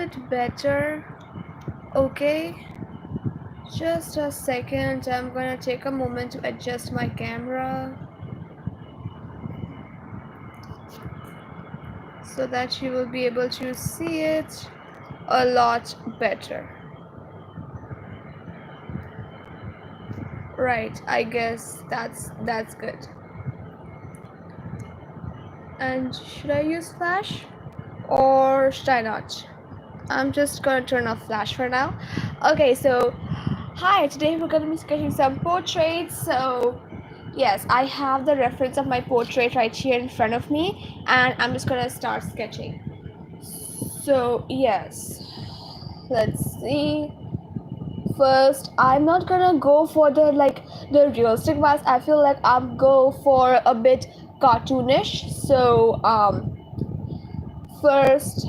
bit better. Okay, just a second. I'm gonna take a moment to adjust my camera so that you will be able to see it a lot better. Right, I guess that's good. And should I use flash or should I not? I'm just gonna turn off flash for now. Okay, so hi, today we're gonna be sketching some portraits. So yes, I have the reference of my portrait right here in front of me, and I'm just gonna start sketching. So yes, let's see. First, I'm not gonna go for the realistic vibes. I feel like I'm go for a bit cartoonish. So first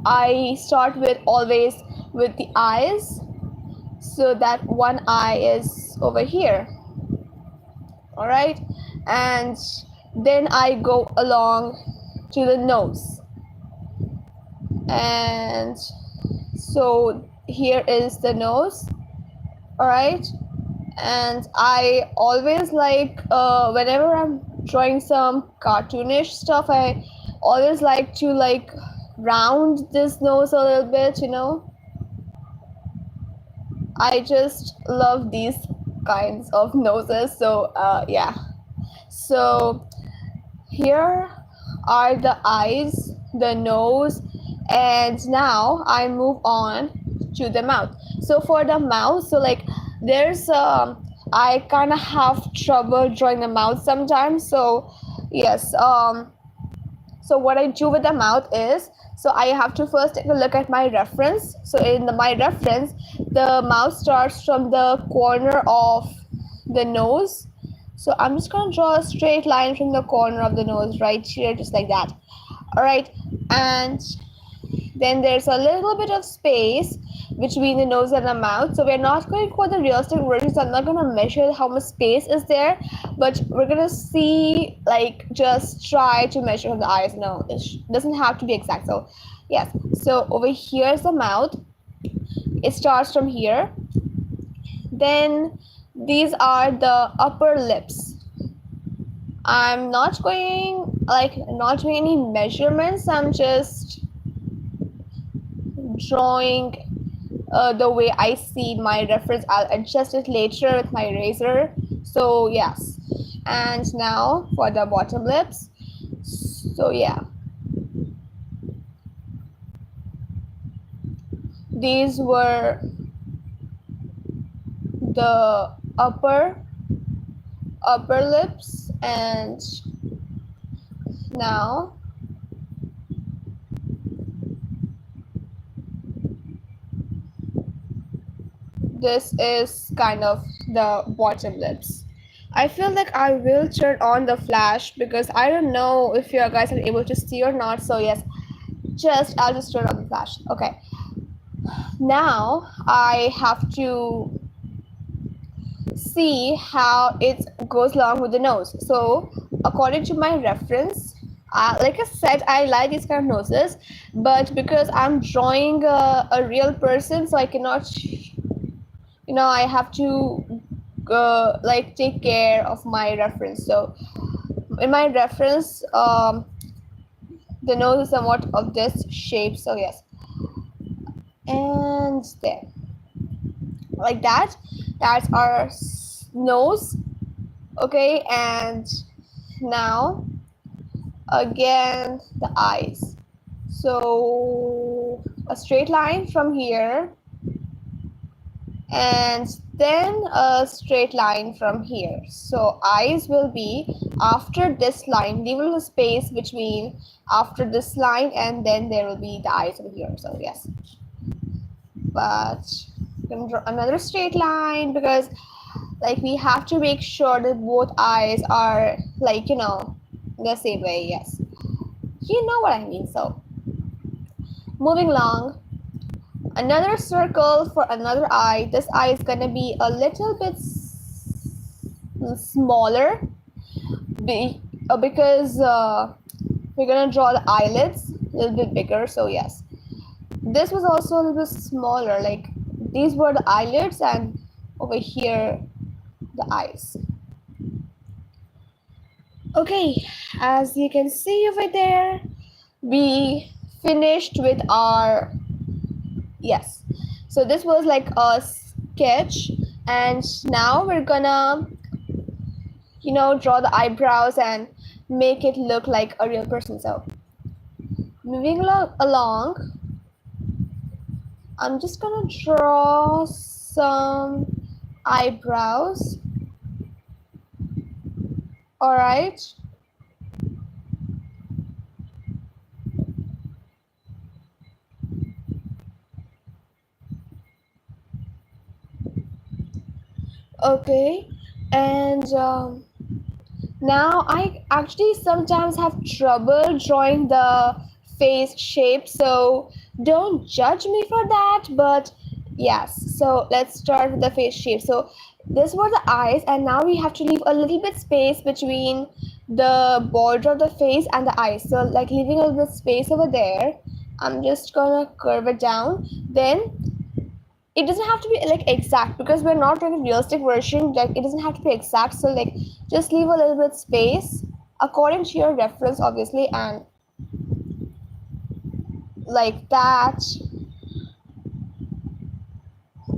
I start with always with the eyes. So that one eye is over here. All right, and then I go along to the nose, and so here is the nose. All right, and I always like whenever I'm drawing some cartoonish stuff, I always like to round this nose a little bit, you know. I just love these kinds of noses. So yeah, so here are the eyes, the nose, and now I move on to the mouth. So for the mouth, so there's I kind of have trouble drawing the mouth sometimes. So yes, so what I do with the mouth is, so I have to first take a look at my reference. So in my reference, the mouth starts from the corner of the nose. So I'm just going to draw a straight line from the corner of the nose right here, just like that. All right, and then there's a little bit of space between the nose and the mouth. So we're not going for the realistic version, so I'm not going to measure how much space is there, but we're going to see, just try to measure the eyes. No, it doesn't have to be exact. So yes, so over here is the mouth. It starts from here. Then these are the upper lips. I'm not going not doing any measurements. I'm just drawing the way I see my reference. I'll adjust it later with my eraser. So yes, and now for the bottom lips. So yeah, these were the upper lips, and now this is kind of the bottom lips. I feel like I will turn on the flash because I don't know if you guys are able to see or not. So yes, I'll just turn on the flash. Okay, now I have to see how it goes along with the nose. So according to my reference, like I said, I like these kind of noses, but because I'm drawing a real person, so I cannot, you know, I have to take care of my reference. So in my reference, the nose is somewhat of this shape. So yes, and there, like that. That's our nose. Okay, and now again the eyes. So a straight line from here, and then a straight line from here. So eyes will be after this line, leave a little space between after this line, and then there will be the eyes over here. So yes, but I'm gonna draw another straight line because we have to make sure that both eyes are the same way. Yes, you know what I mean. So moving along, another circle for another eye. This eye is gonna be a little bit smaller because we're gonna draw the eyelids a little bit bigger. So yes, this was also a little bit smaller, like these were the eyelids and over here the eyes. Okay, as you can see over there, we finished with our, yes, so this was like a sketch, and now we're gonna, you know, draw the eyebrows and make it look like a real person. So moving along, I'm just gonna draw some eyebrows. All right. Okay, and now I actually sometimes have trouble drawing the face shape, so don't judge me for that. But yes, so let's start with the face shape. So this were the eyes, and now we have to leave a little bit space between the border of the face and the eyes. So like leaving a little bit space over there. I'm just gonna curve it down. Then it doesn't have to be like exact because we're not doing a realistic version. Like it doesn't have to be exact, so like just leave a little bit space according to your reference, obviously, and like that.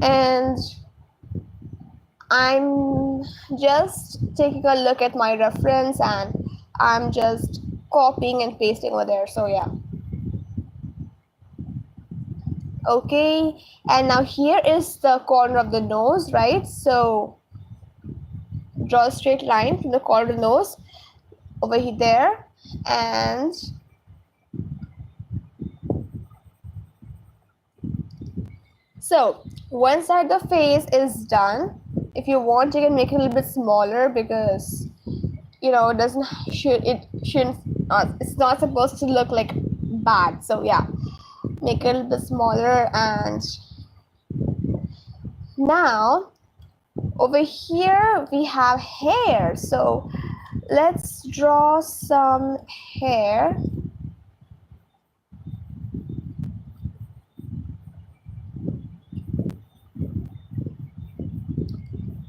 And I'm just taking a look at my reference and I'm just copying and pasting over there. So yeah. Okay, and now here is the corner of the nose, right? So draw a straight line from the corner of the nose over here there, and so one side of the face is done. If you want, you can make it a little bit smaller because you know it shouldn't it's not supposed to look like bad. So yeah, make it a little bit smaller. And now over here we have hair, so let's draw some hair.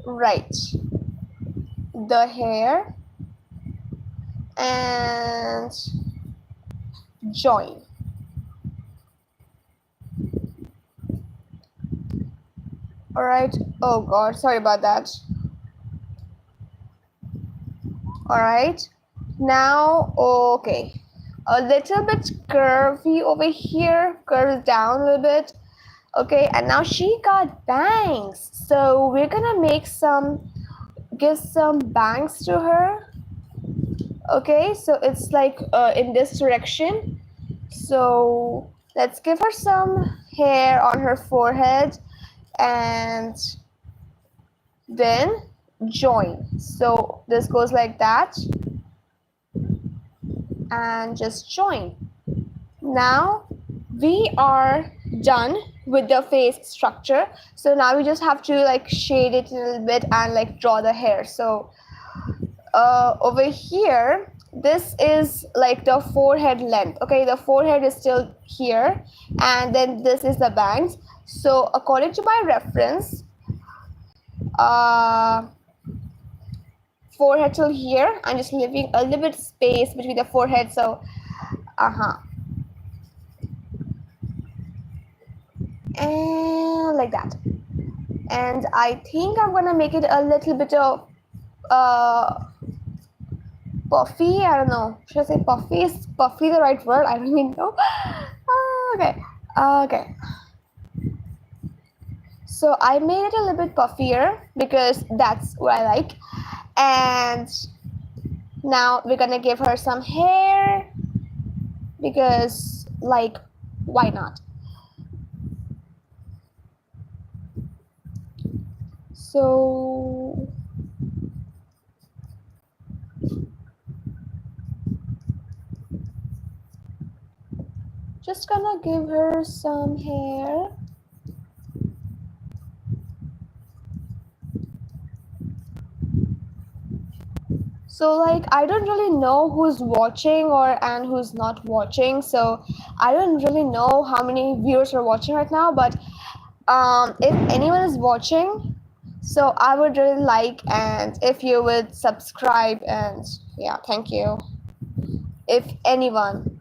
Right, the hair and join. All right, oh god, sorry about that. All right, now okay, a little bit curvy over here, curves down a little bit. Okay, and now she got bangs, so we're gonna give some bangs to her. Okay, so it's like in this direction. So let's give her some hair on her forehead and then join. So this goes like that and just join. Now we are done with the face structure. So now we just have to like shade it a little bit and like draw the hair. So over here, this is like the forehead length. Okay, the forehead is still here, and then this is the bangs. So according to my reference, forehead till here. I'm just leaving a little bit space between the forehead. So and like that. And I think I'm gonna make it a little bit of puffy. I don't know. Should I say puffy? Is puffy the right word? I don't even know. Okay. Okay. So I made it a little bit puffier because that's what I like. And now we're gonna give her some hair because, like, why not? So just gonna give her some hair. So like I don't really know who's watching and who's not watching. So I don't really know how many viewers are watching right now, but if anyone is watching, so I would really like, and if you would subscribe, and yeah, thank you. If anyone,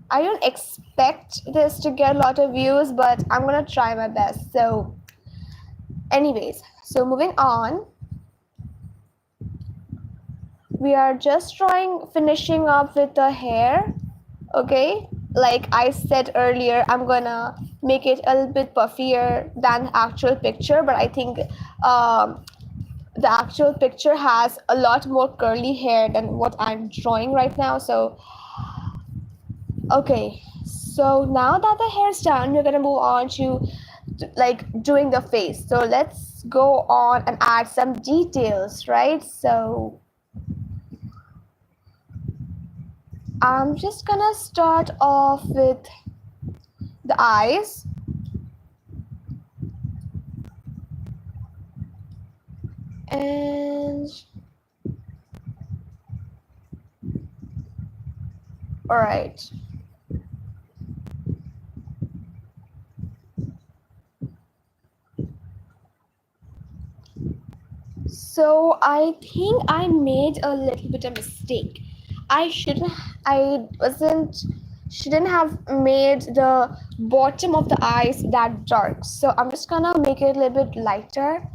I don't expect this to get a lot of views, but I'm gonna try my best. So anyways, so moving on, we are just finishing up with the hair. Okay, like I said earlier, I'm gonna make it a little bit puffier than the actual picture, but I think the actual picture has a lot more curly hair than what I'm drawing right now. So okay, so now that the hair is done, we're gonna move on to like doing the face. So let's go on and add some details, right? So I'm just gonna start off with the eyes. And all right. So I think I made a little bit of mistake. Shouldn't have made the bottom of the eyes that dark. So I'm just gonna make it a little bit lighter.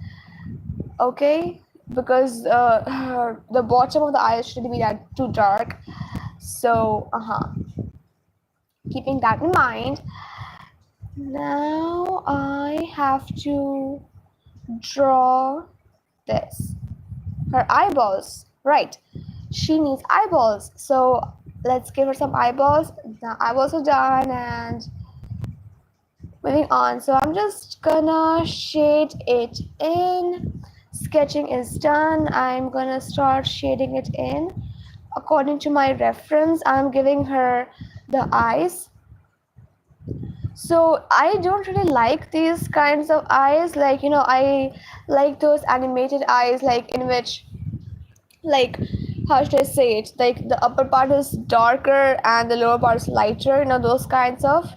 Okay, because the bottom of the eyes shouldn't be that too dark. So keeping that in mind, now I have to draw this, her eyeballs, right? She needs eyeballs, so let's give her some eyeballs. The eyeballs are done, and moving on. So I'm just gonna shade it in. Sketching is done. I'm gonna start shading it in according to my reference. I'm giving her the eyes. So I don't really like these kinds of eyes, like, you know, I like those animated eyes, like in which, like, how should I say it, like the upper part is darker and the lower part is lighter, you know, those kinds of.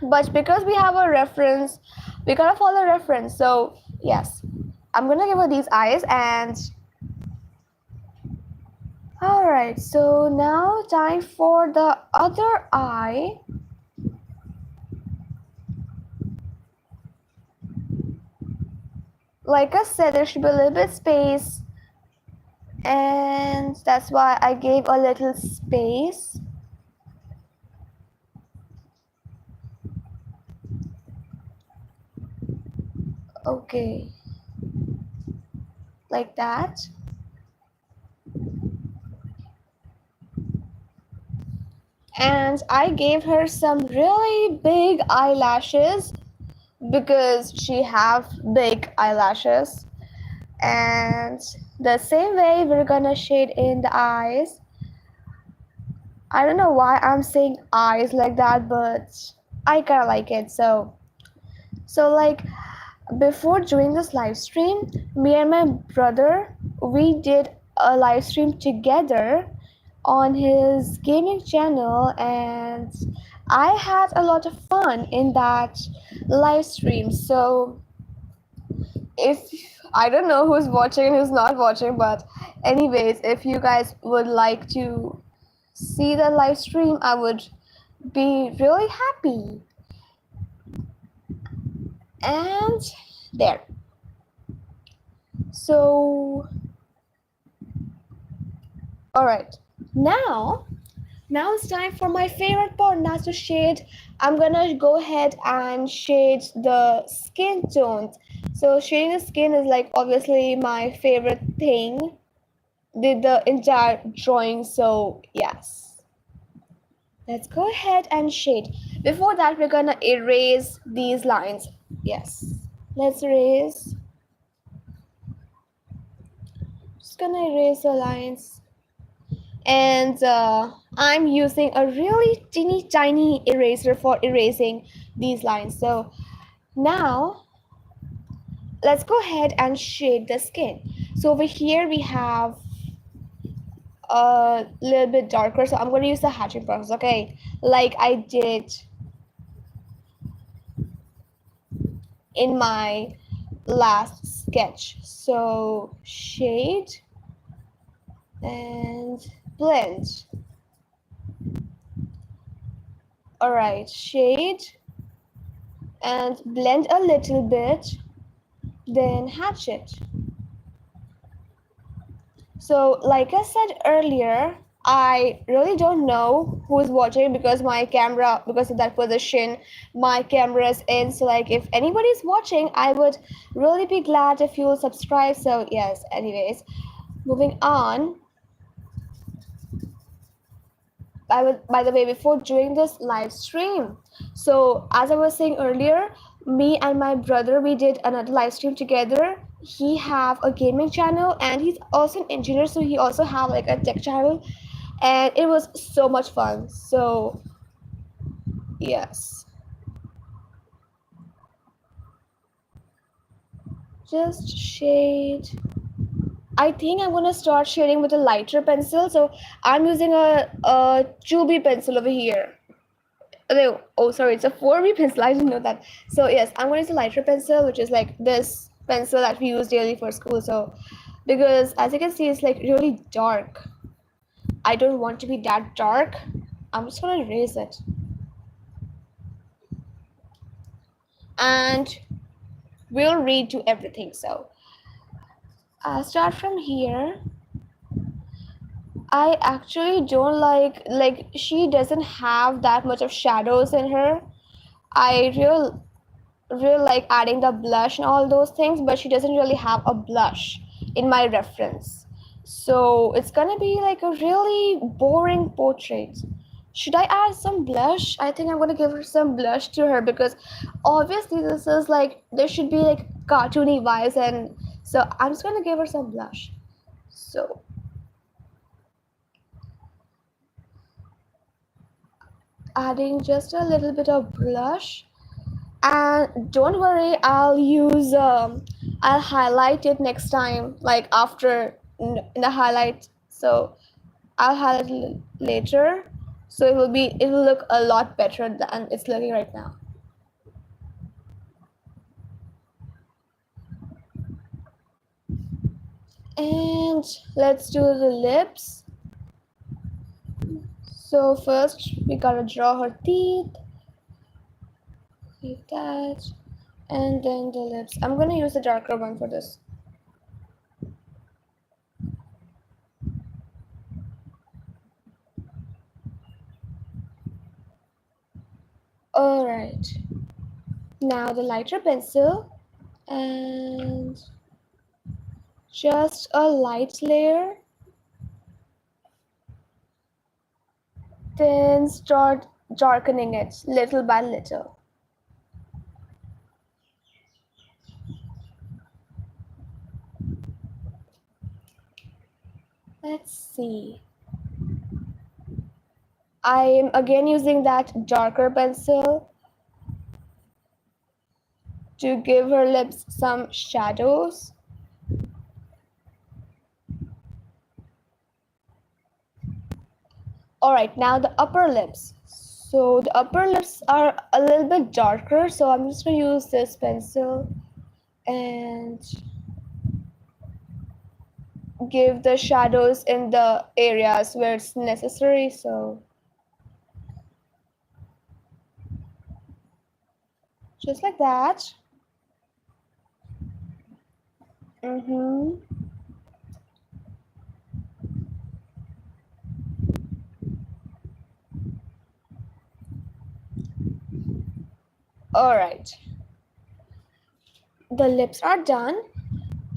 But because we have a reference, we gotta follow reference. So yes, I'm gonna give her these eyes. And all right, so now time for the other eye. Like I said, there should be a little bit space, and that's why I gave a little space. Okay, like that. And I gave her some really big eyelashes because she have big eyelashes. And the same way we're gonna shade in the eyes. I don't know why I'm saying eyes like that, but I kinda like it. So like before doing this live stream, me and my brother, we did a live stream together on his gaming channel, and I had a lot of fun in that live stream. So if I don't know who's watching and who's not watching, but anyways, if you guys would like to see the live stream, I would be really happy. And there. So all right, now it's time for my favorite part, that's to shade. I'm gonna go ahead and shade the skin tones. So shading the skin is like obviously my favorite thing, did the entire drawing. So yes, let's go ahead and shade. Before that, we're gonna erase these lines. Yes, let's erase. Just gonna erase the lines. And I'm using a really teeny tiny eraser for erasing these lines. So now let's go ahead and shade the skin. So over here we have a little bit darker, so I'm going to use the hatching process, okay, like I did in my last sketch. So shade and blend. All right, shade and blend a little bit, then hatch it. So like I said earlier, I really don't know who's watching because my camera, because of that position, my camera is in. So like if anybody's watching, I would really be glad if you will subscribe. So yes, anyways, moving on. By the way, before doing this live stream, so as I was saying earlier, me and my brother, we did another live stream together. He have a gaming channel and he's also an engineer, so he also have like a tech channel, and it was so much fun. So yes, just shade. I think I'm gonna start shading with a lighter pencil, so I'm using a 2B pencil over here. Oh sorry, it's a 4B pencil, I didn't know that. So yes, I'm going to use a lighter pencil, which is like this pencil that we use daily for school. So because as you can see, it's like really dark, I don't want to be that dark. I'm just going to erase it, and we'll redo everything. So I'll start from here. I actually don't like she doesn't have that much of shadows in her. I real like adding the blush and all those things, but she doesn't really have a blush in my reference. So it's gonna be like a really boring portrait. Should I add some blush? I think I'm gonna give her some blush to her because obviously this is like there should be like cartoony vibes, and so I'm just gonna give her some blush. So adding just a little bit of blush, and don't worry, I'll highlight it next time, like after in the highlight. So I'll highlight it later, so it will look a lot better than it's looking right now. And let's do the lips. So first we gotta draw her teeth like that, and then the lips. I'm gonna use a darker one for this. All right, now the lighter pencil, and just a light layer, then start darkening it little by little. Let's see. I am again using that darker pencil to give her lips some shadows. All right, now the upper lips. So the upper lips are a little bit darker, so I'm just gonna use this pencil and give the shadows in the areas where it's necessary. So just like that. All right, the lips are done,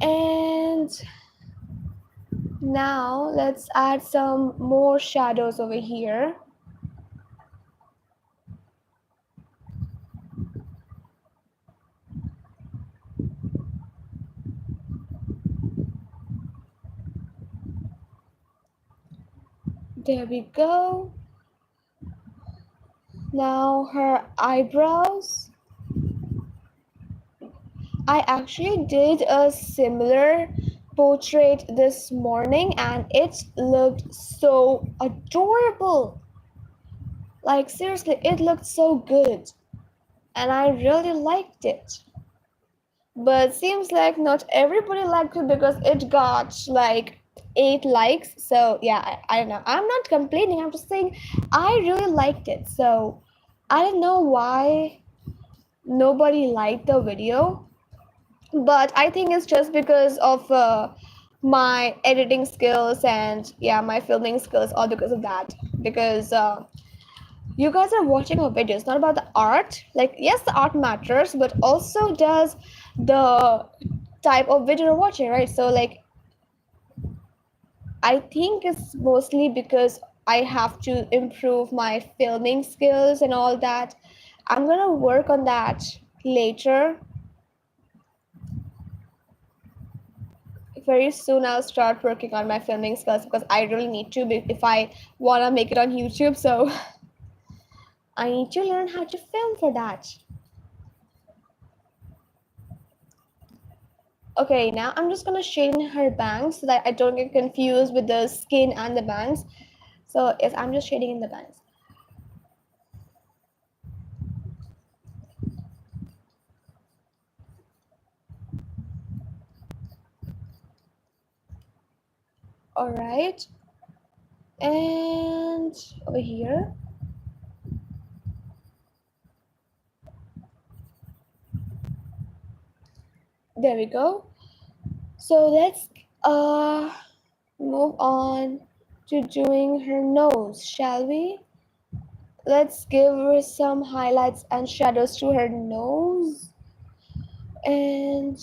and now let's add some more shadows over here. There we go. Now her eyebrows. I actually did a similar portrait this morning and it looked so adorable. Like, seriously, it looked so good and I really liked it. But seems like not everybody liked it because it got like 8 likes. So yeah, I don't know. I'm not complaining. I'm just saying I really liked it. So I don't know why nobody liked the video, but I think it's just because of my editing skills and yeah, my filming skills, all because of that. Because you guys are watching our videos not about the art. Like, yes, the art matters, but also does the type of video you're watching, right? So like, I think it's mostly because I have to improve my filming skills and all that. I'm gonna work on that later. Very soon I'll start working on my filming skills because I really need to if I want to make it on YouTube. So I need to learn how to film for that. Okay, now I'm just gonna shade in her bangs so that I don't get confused with the skin and the bangs. So yes, I'm just shading in the bangs. All right, and over here. There we go. So let's move on to doing her nose, shall we? Let's give her some highlights and shadows to her nose. And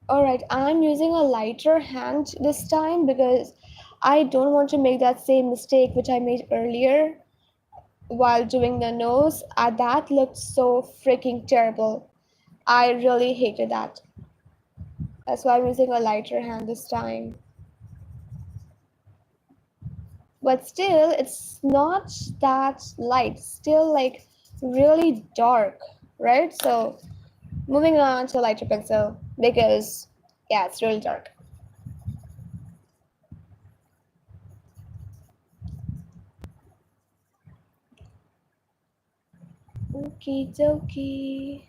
all right, I'm using a lighter hand this time because I don't want to make that same mistake which I made earlier while doing the nose. That looked so freaking terrible. I really hated that. That's why I'm using a lighter hand this time. But still, it's not that light. Still like really dark, right? So moving on to lighter pencil because yeah, it's really dark. Okie dokie.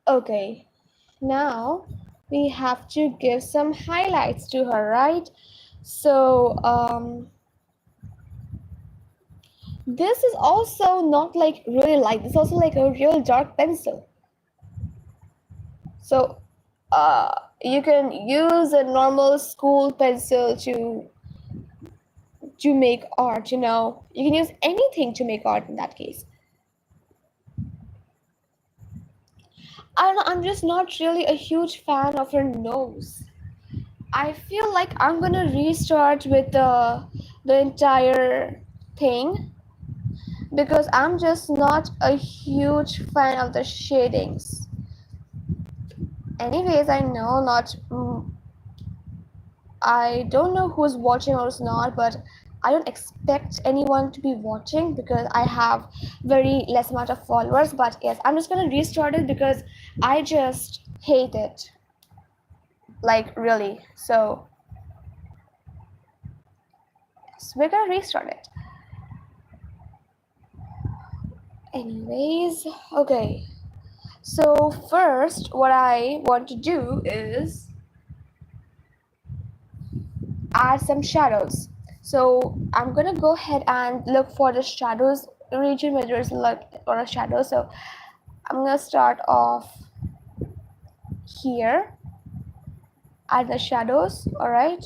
Okay, now we have to give some highlights to her, right? So this is also not like really light. This is also like a real dark pencil. So you can use a normal school pencil to make art. You know, you can use anything to make art in that case. I don't know, I'm just not really a huge fan of her nose. I feel like I'm gonna restart with the entire thing because I'm just not a huge fan of the shadings. Anyways, I know not I don't know who's watching or who's not, but I don't expect anyone to be watching because I have very less amount of followers. But yes, I'm just gonna restart it because I just hate it. Like really. So yes, we're gonna restart it. Anyways, okay. So first, what I want to do is add some shadows. So I'm gonna go ahead and look for the shadows region where there's a lot of shadows. So I'm gonna start off here, add the shadows, all right?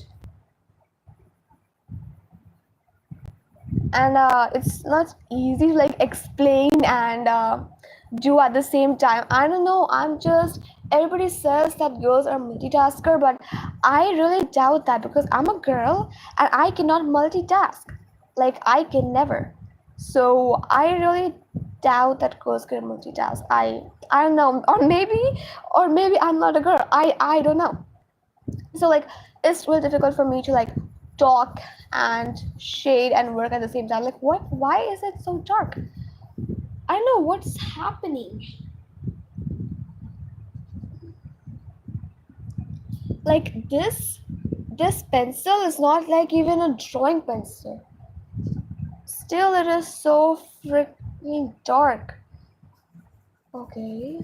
And it's not easy to like explain and do at the same time. I don't know, I'm just everybody says that girls are multitasker, but I really doubt that because I'm a girl and I cannot multitask. Like I can never. So I really doubt that girls can multitask. I don't know, or maybe I'm not a girl. I don't know. So like it's really difficult for me to like talk and shade and work at the same time. Like what? Why is it so dark? I don't know what's happening. Like this pencil is not like even a drawing pencil. Still it is so freaking dark. Okay.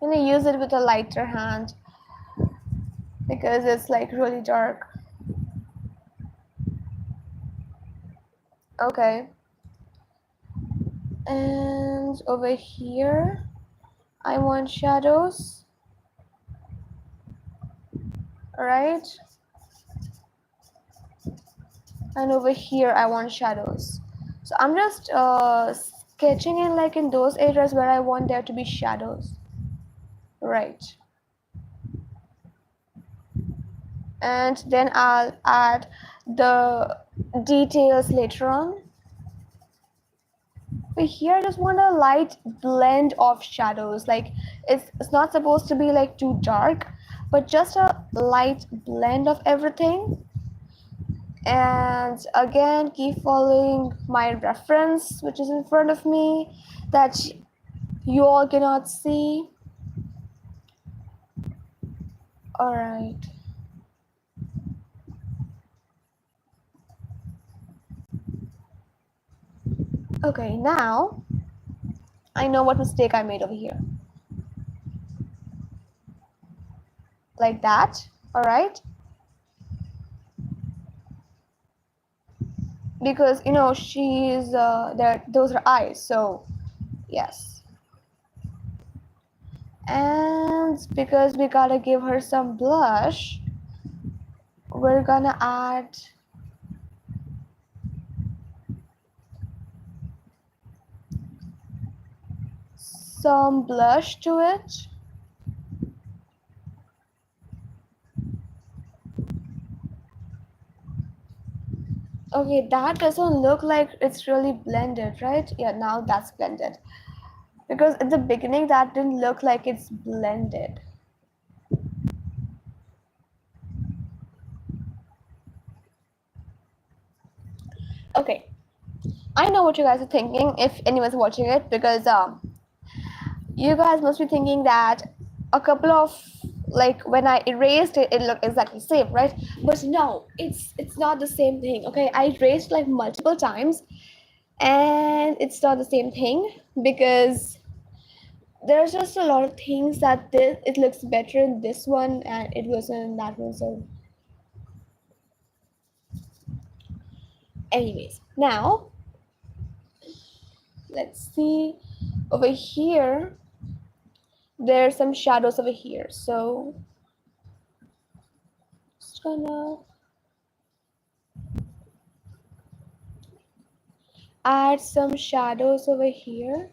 I'm gonna use it with a lighter hand because it's like really dark. Okay. And over here I want shadows. Alright. And over here I want shadows. So I'm just sketching in like in those areas where I want there to be shadows. Right. And then I'll add the details later on. But here I just want a light blend of shadows. Like it's not supposed to be like too dark, but just a light blend of everything. And again, keep following my reference, which is in front of me, that you all cannot see. All right. Okay, now I know what mistake I made over here. Like that, all right? Because you know she's there. Those are eyes, so yes. And because we gotta give her some blush, we're gonna add some blush to it. Okay, that doesn't look like it's really blended, right? Yeah, now that's blended. Because at the beginning that didn't look like it's blended. Okay, I know what you guys are thinking if anyone's watching it, because you guys must be thinking that a couple of like when I erased it, it looked exactly the same, right? But no, it's not the same thing. Okay, I erased like multiple times and it's not the same thing because there's just a lot of things that this it looks better in this one and it wasn't in that one. So anyways, now let's see over here. There's some shadows over here, so just gonna add some shadows over here.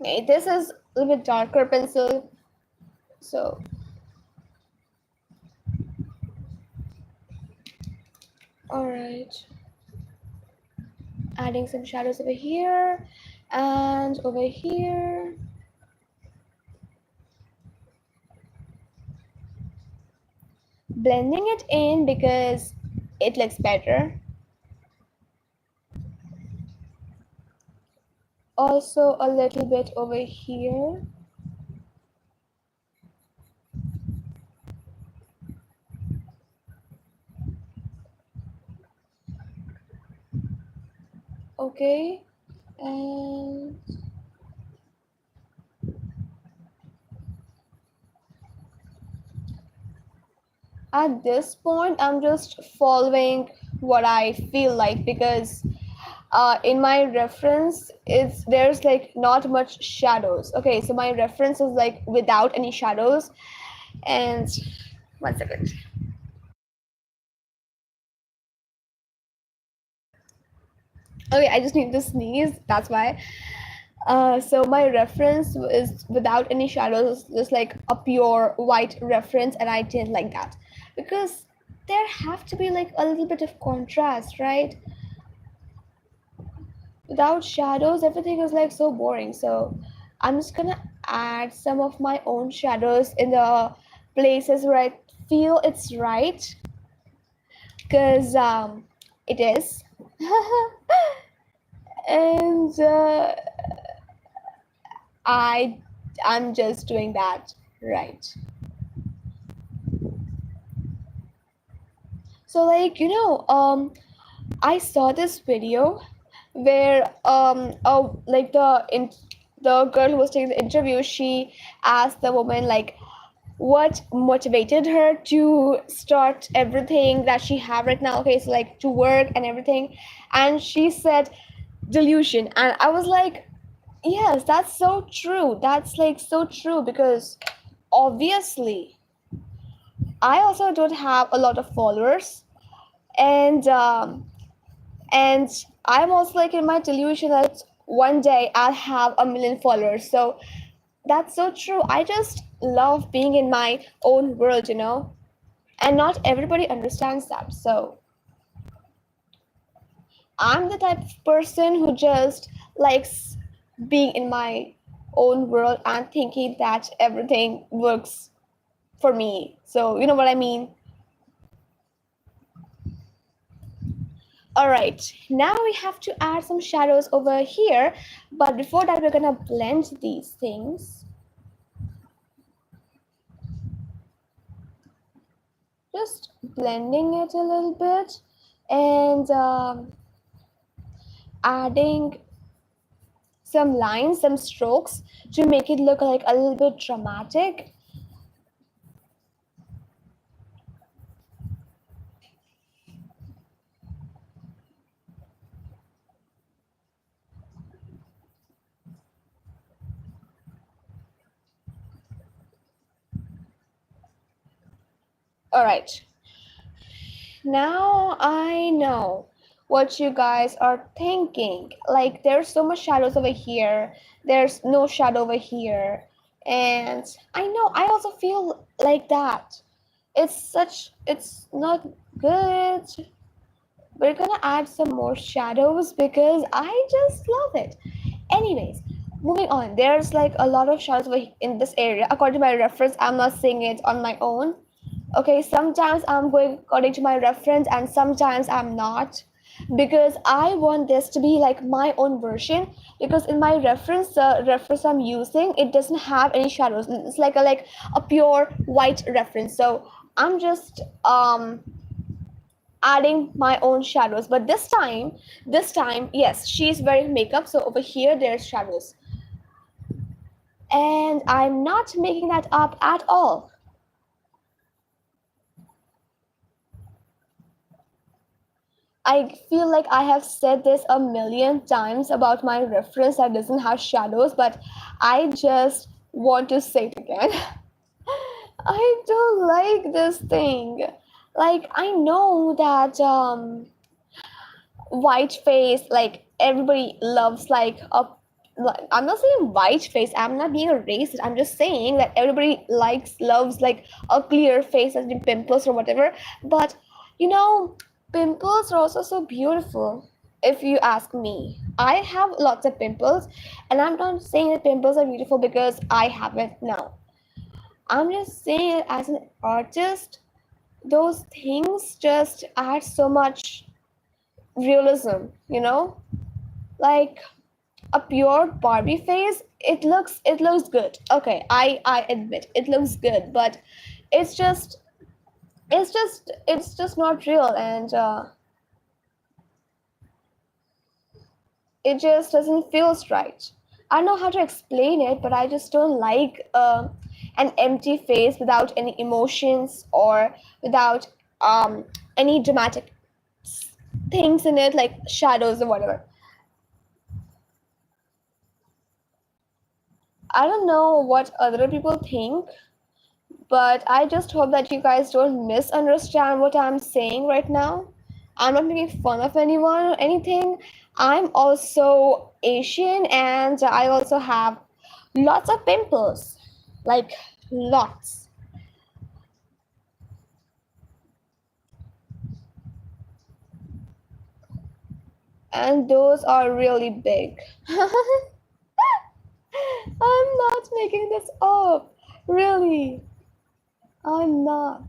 Okay, this is a little bit darker pencil, so all right, adding some shadows over here and over here. Blending it in because it looks better. Also a little bit over here. Okay, and at this point I'm just following what I feel like because in my reference, it's there's like not much shadows. Okay, so my reference is like without any shadows. And one second. Okay, I just need to sneeze. That's why. So my reference is without any shadows, just like a pure white reference, and I didn't like that because there have to be like a little bit of contrast, right? Without shadows, everything is like so boring. So I'm just gonna add some of my own shadows in the places where I feel it's right, because it is. And I I'm just doing that right. So like I saw this video where like the girl who was taking the interview, she asked the woman like what motivated her to start everything that she have right now. Okay, so like to work and everything, and she said delusion, and I was like, yes, that's so true. That's like so true because obviously I also don't have a lot of followers, and and I'm also like in my delusion that one day I'll have 1 million followers. So that's so true. I just love being in my own world, and not everybody understands that. So I'm the type of person who just likes being in my own world and thinking that everything works for me. So you know what I mean? All right, now we have to add some shadows over here, but before that we're gonna blend these things. Just blending it a little bit, and adding some lines, some strokes to make it look like a little bit dramatic. All right, now I know what you guys are thinking. Like, there's so much shadows over here, there's no shadow over here. And I know, I also feel like that. It's not good. We're gonna add some more shadows because I just love it. Anyways, moving on. There's like a lot of shadows in this area. According to my reference, I'm not saying it on my own. Okay, sometimes I'm going according to my reference and sometimes I'm not, because I want this to be like my own version. Because in my reference, the reference I'm using, it doesn't have any shadows. It's like a pure white reference. So I'm just adding my own shadows. But this time, yes, she's wearing makeup, so over here there's shadows, and I'm not making that up at all. I feel like I have said this 1 million times about my reference that doesn't have shadows, but I just want to say it again. I don't like this thing. Like, I know that white face, like everybody loves I'm not saying white face, I'm not being a racist, I'm just saying that everybody loves like a clear face as in pimples or whatever. But you know, pimples are also so beautiful. If you ask me, I have lots of pimples, and I'm not saying that pimples are beautiful because I have it now. I'm just saying it as an artist, those things just add so much realism, like a pure Barbie face. It looks good. Okay, I admit it looks good, but it's just it's just not real, and it just doesn't feel right. I don't know how to explain it, but I just don't like an empty face without any emotions or without any dramatic things in it, like shadows or whatever. I don't know what other people think, but I just hope that you guys don't misunderstand what I'm saying right now. I'm not making fun of anyone or anything. I'm also Asian and I also have lots of pimples. Like, lots. And those are really big. I'm not making this up. Really. I'm not.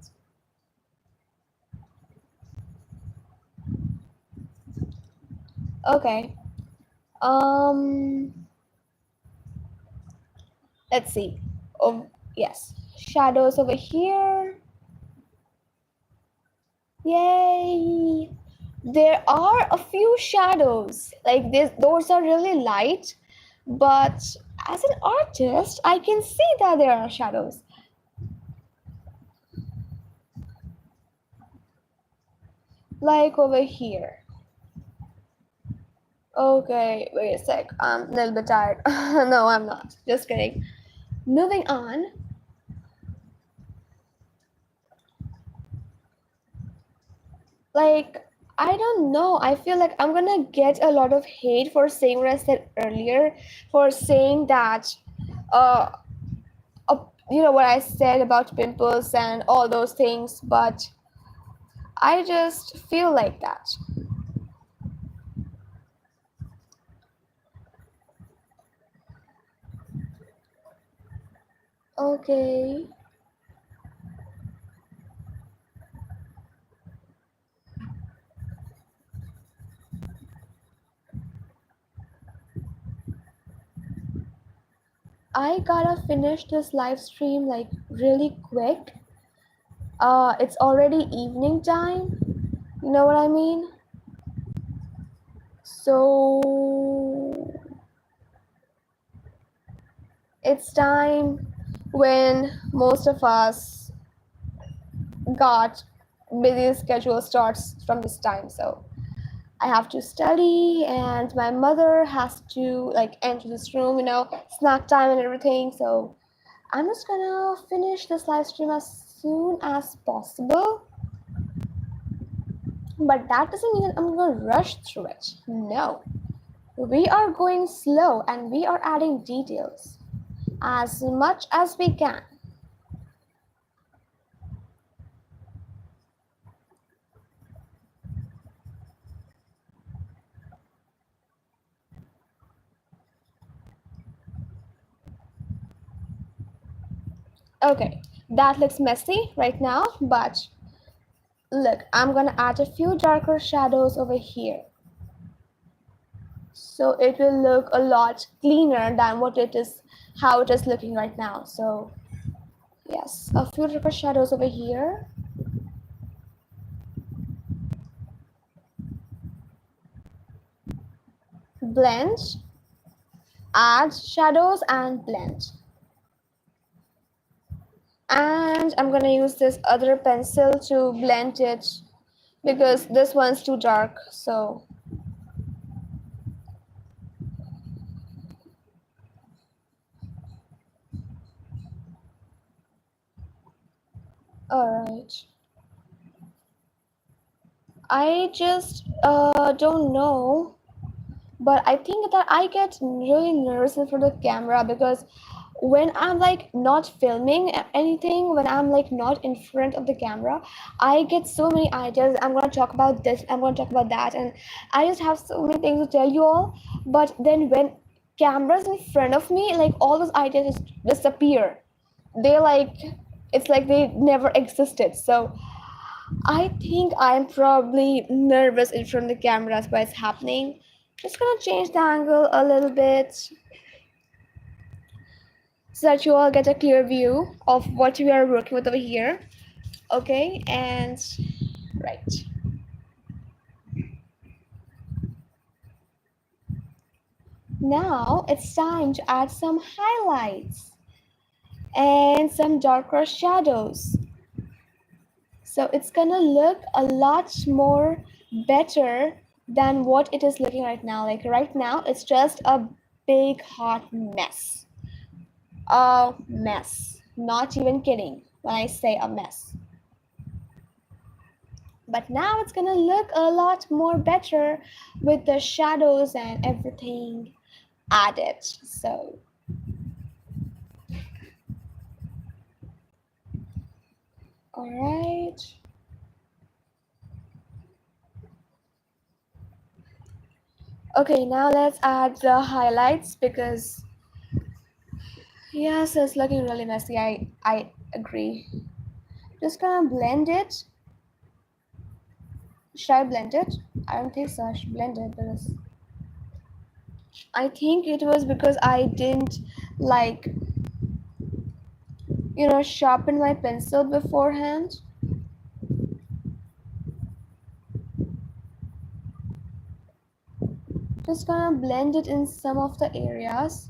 Okay. Um, let's see. Oh, yes. Shadows over here. Yay. There are a few shadows. Like this, those are really light, but as an artist, I can see that there are shadows. Like over here. Okay, wait a sec. I'm a little bit tired. No, I'm not. Just kidding. Moving on. Like, I don't know. I feel like I'm gonna get a lot of hate for saying what I said earlier, for saying that, uh, what I said about pimples and all those things, but I just feel like that. Okay. I gotta finish this live stream like really quick. It's already evening time. You know what I mean? So it's time when most of us got busy schedule starts from this time. So I have to study and my mother has to like enter this room, snack time and everything. So I'm just gonna finish this live stream as soon as possible. But that doesn't mean that I'm gonna rush through it. No. We are going slow and we are adding details as much as we can. Okay, that looks messy right now, but look, I'm gonna add a few darker shadows over here. So it will look a lot cleaner than how it is looking right now. So yes, a few darker shadows over here. Blend, add shadows and blend. And I'm gonna use this other pencil to blend it because this one's too dark. So all right. I just don't know, but I think that I get really nervous in front of the camera because when I'm like not filming anything, when I'm like not in front of the camera, I get so many ideas. I'm gonna talk about this, I'm gonna talk about that, and I just have so many things to tell you all. But then when cameras in front of me, like all those ideas just disappear. They like it's like they never existed. So I think I'm probably nervous in front of the camera. That's why it's happening. Just gonna change the angle a little bit so that you all get a clear view of what we are working with over here. Okay, and right. Now it's time to add some highlights and some darker shadows. So it's gonna look a lot more better than what it is looking right now. Like right now, it's just a big hot mess. a mess. Not even kidding when I say a mess. But now it's gonna look a lot more better with the shadows and everything added. So all right. Okay, now let's add the highlights because yes, it's looking really messy. I agree. Just gonna blend it. Should I blend it? I don't think so. I should blend it because I think it was because I didn't like sharpen my pencil beforehand. Just gonna blend it in some of the areas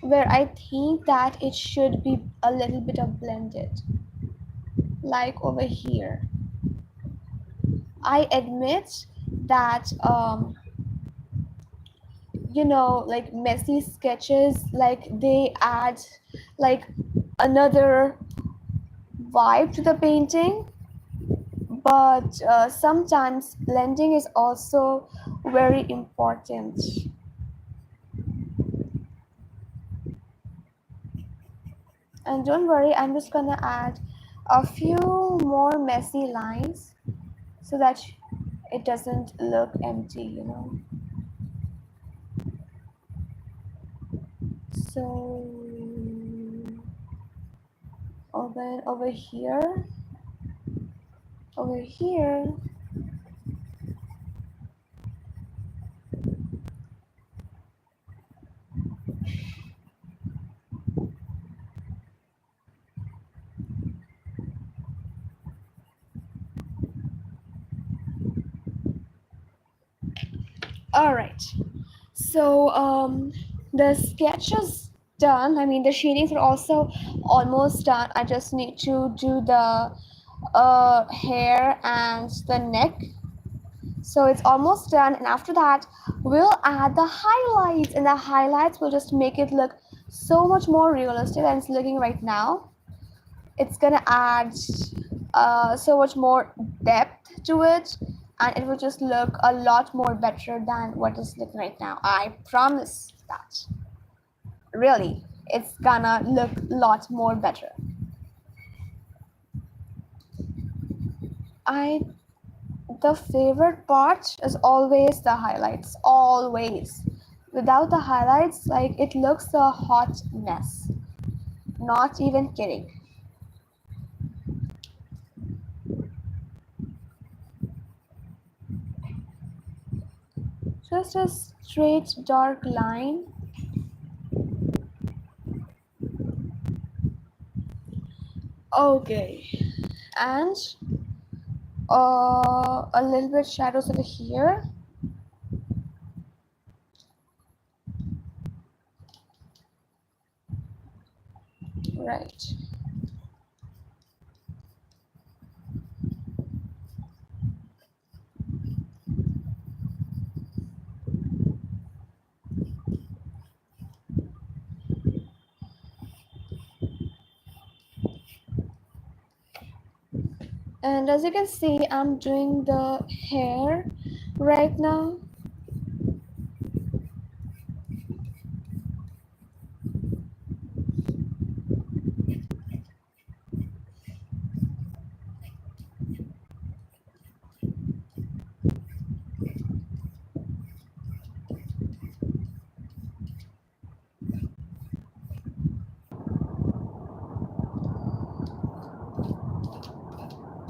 where I think that it should be a little bit of blended, like over here. I admit that like messy sketches, like they add like another vibe to the painting, but sometimes blending is also very important. And don't worry, I'm just gonna add a few more messy lines so that it doesn't look empty. So over here, over here. All right. So the sketch is done. I mean, the shadings are also almost done. I just need to do the hair and the neck. So it's almost done, and after that we'll add the highlights, and the highlights will just make it look so much more realistic than it's looking right now. It's gonna add so much more depth to it, and it will just look a lot more better than what is looking right now. I promise that. Really, it's gonna look a lot more better. I The favorite part is always the highlights, always. Without the highlights, like it looks a hot mess. Not even kidding. Just a straight dark line. Okay. And a little bit shadows over here. Right. And as you can see, I'm doing the hair right now.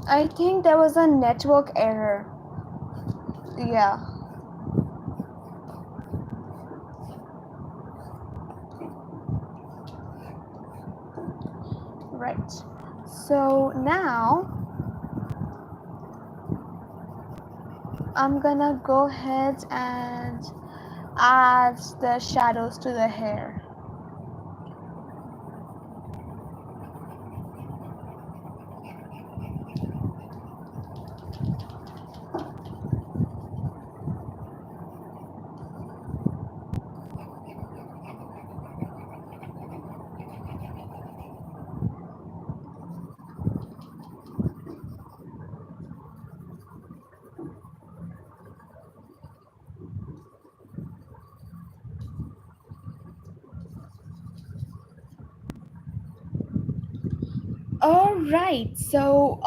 I think there was a network error. Yeah. Right. So now I'm gonna go ahead and add the shadows to the hair. All right, so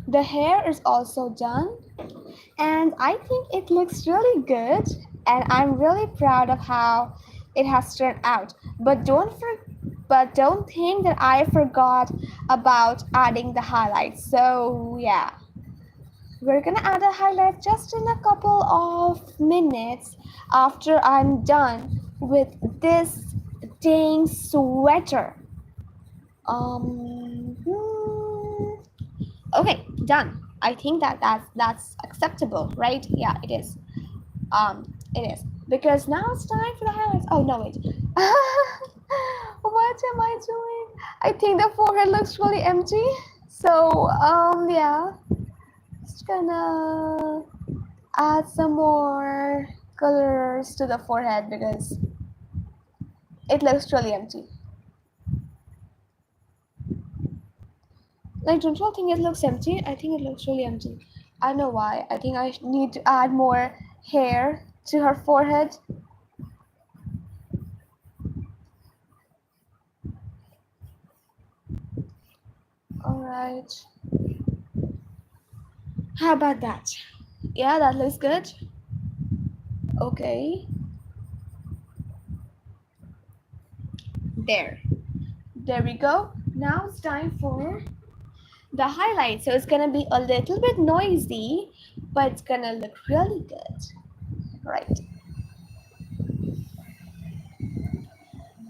the hair is also done, and I think it looks really good, and I'm really proud of how it has turned out. But don't think that I forgot about adding the highlights. So yeah, we're gonna add a highlight just in a couple of minutes after I'm done with this dang sweater. Hmm, okay, done. I think that's acceptable, right? Yeah, it is. It is, because now it's time for the highlights. Oh no, wait. What am I doing? I think the forehead looks really empty. So yeah, just gonna add some more colors to the forehead because it looks really empty. Like, don't you all think it looks empty? I think it looks really empty. I don't know why. I think I need to add more hair to her forehead. Alright. How about that? Yeah, that looks good. Okay. There. There we go. Now it's time for the highlight. So it's gonna be a little bit noisy, but it's gonna look really good. Right.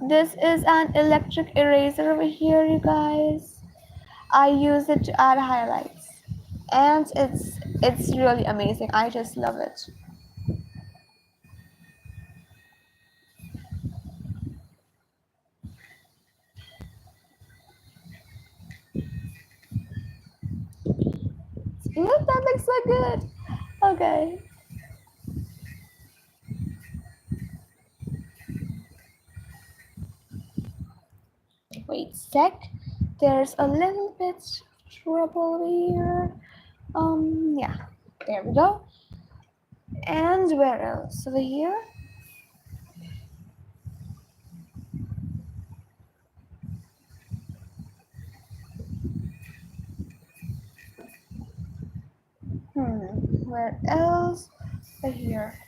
This is an electric eraser over here, you guys. I use it to add highlights, and it's really amazing. I just love it. Look, that looks so good. Okay. Wait sec. There's a little bit trouble here. Yeah. There we go. And where else? Over here. Where else? Over here.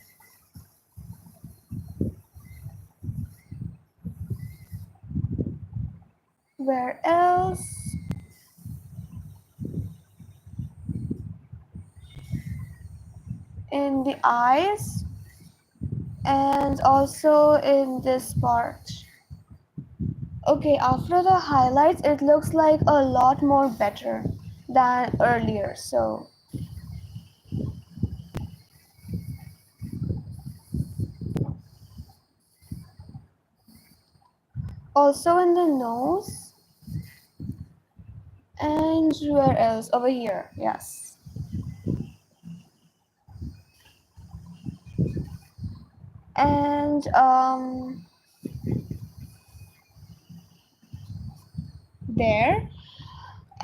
Where else? In the eyes, and also in this part. Okay, after the highlights, it looks like a lot more better than earlier. So also in the nose, and where else? Over here, yes. And there,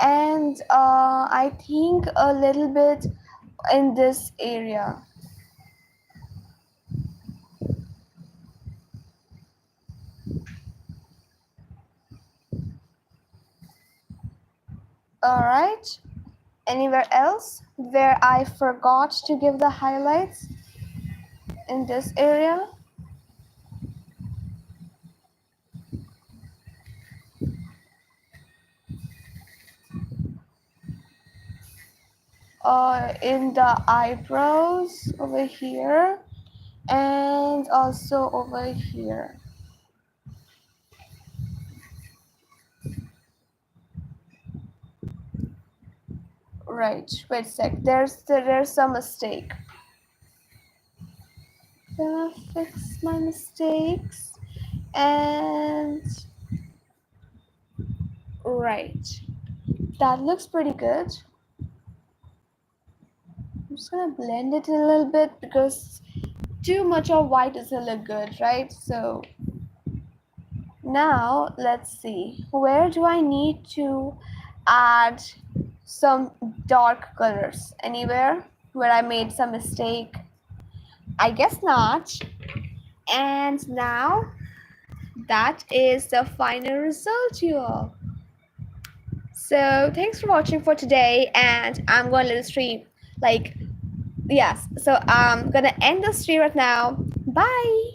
and I think a little bit in this area. All right. Anywhere else where I forgot to give the highlights in this area? In the eyebrows over here, and also over here. Right, wait a sec, there's a mistake. Gonna fix my mistakes, and right, that looks pretty good. I'm just gonna blend it a little bit because too much of white doesn't look good, right? So now let's see, where do I need to add some dark colors? Anywhere where I made some mistake? I guess not. And now that is the final result, you all. So thanks for watching for today, and I'm going to let the stream like yes. So I'm gonna end the stream right now. Bye.